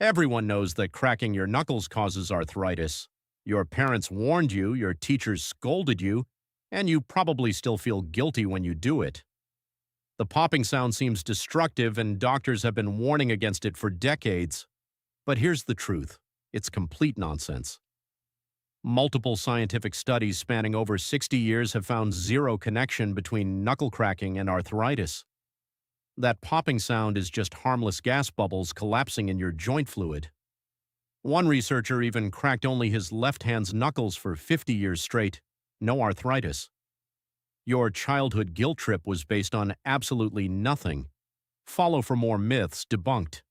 Everyone knows that cracking your knuckles causes arthritis. Your parents warned you, your teachers scolded you, and you probably still feel guilty when you do it. The popping sound seems destructive, and doctors have been warning against it for decades. But here's the truth: it's complete nonsense. Multiple scientific studies spanning over 60 years have found zero connection between knuckle cracking and arthritis. That popping sound is just harmless gas bubbles collapsing in your joint fluid. One researcher even cracked only his left hand's knuckles for 50 years straight. No arthritis. Your childhood guilt trip was based on absolutely nothing. Follow for more myths debunked.